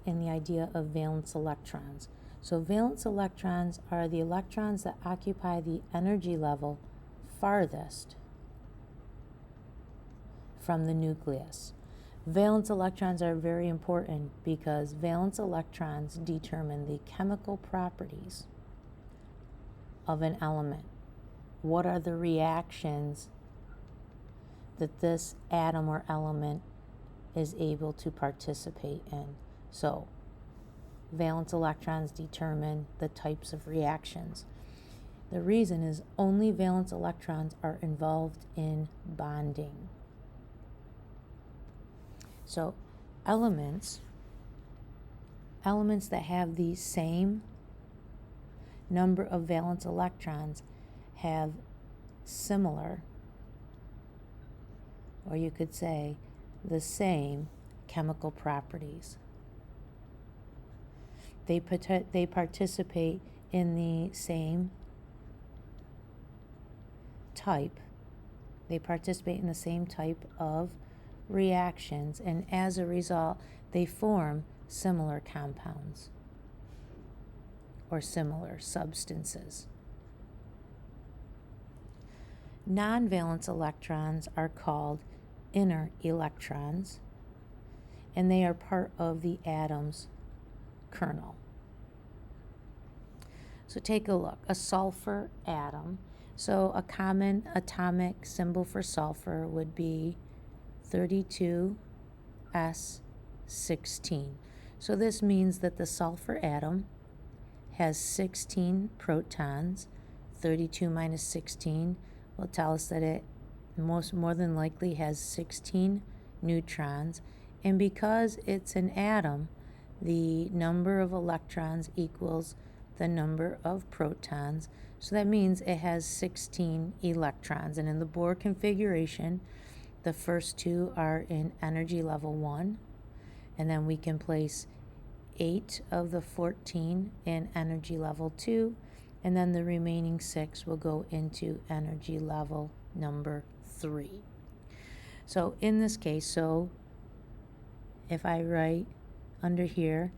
in the idea of valence electrons. So valence electrons are the electrons that occupy the energy level farthest from the nucleus. Valence electrons are very important because valence electrons determine the chemical properties of an element. What are the reactions that this atom or element is able to participate in? So, valence electrons determine the types of reactions. The reason is only valence electrons are involved in bonding. So, elements that have the same number of valence electrons have similar, or you could say the same, chemical properties. They participate in the same type. They participate in the same type of reactions, and as a result, they form similar compounds or similar substances. Non-valence electrons are called inner electrons, and they are part of the atom's kernel. So take a look. A sulfur atom. So a common atomic symbol for sulfur would be 32S16. So this means that the sulfur atom has 16 protons. 32 minus 16 will tell us that it more than likely has 16 neutrons. And because it's an atom, the number of electrons equals the number of protons. So that means it has 16 electrons. And in the Bohr configuration, the first two are in energy level 1. And then we can place 8 of the 14 in energy level 2. And then the remaining 6 will go into energy level number 3. So in this case, if I write under here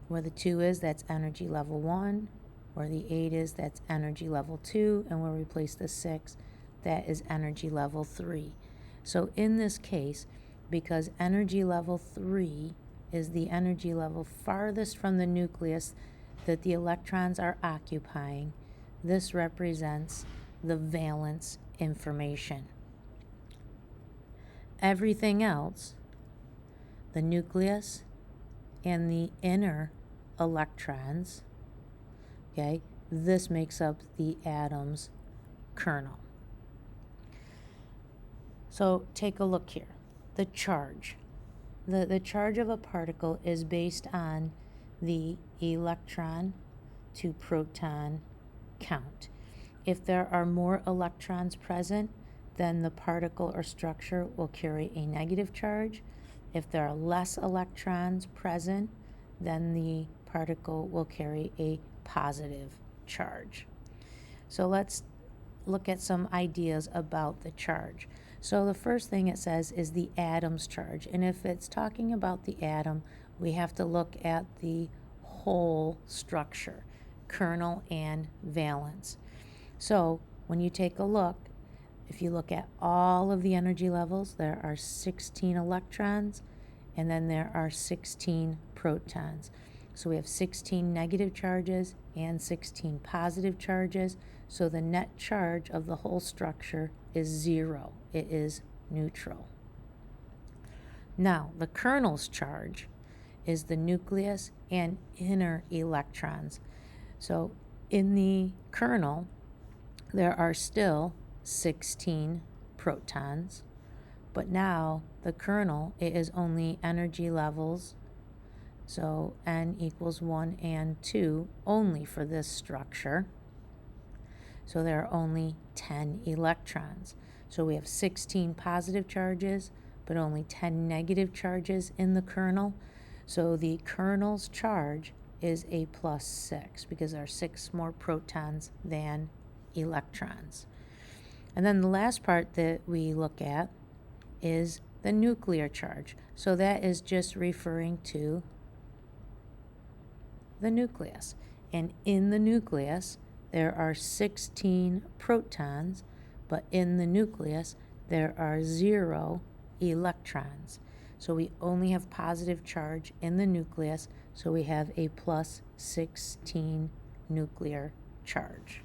where the 2 is, that's energy level 1. Where the 8 is, that's energy level 2. And where we place the 6, that is energy level 3. So in this case, because energy level 3 is the energy level farthest from the nucleus that the electrons are occupying, this represents the valence information. Everything else, the nucleus and the inner electrons, okay, this makes up the atom's kernel. So take a look here. The charge. The charge of a particle is based on the electron to proton count. If there are more electrons present, then the particle or structure will carry a negative charge. If there are less electrons present, then the particle will carry a positive charge. So let's look at some ideas about the charge. So the first thing it says is the atom's charge. And if it's talking about the atom, we have to look at the whole structure, kernel and valence. So when you take a look, if you look at all of the energy levels, there are 16 electrons, and then there are 16 protons. So we have 16 negative charges and 16 positive charges. So the net charge of the whole structure is 0. It is neutral. Now, the kernel's charge is the nucleus and inner electrons. So in the kernel, there are still 16 protons, but now the kernel, it is only energy levels, so n equals 1 and 2 only for this structure. So there are only 10 electrons. So we have 16 positive charges, but only 10 negative charges in the kernel. So the kernel's charge is a plus 6 because there are 6 more protons than electrons. And then the last part that we look at is the nuclear charge. So that is just referring to the nucleus. And in the nucleus, there are 16 protons, but in the nucleus, there are 0 electrons. So we only have positive charge in the nucleus, so we have a plus 16 nuclear charge.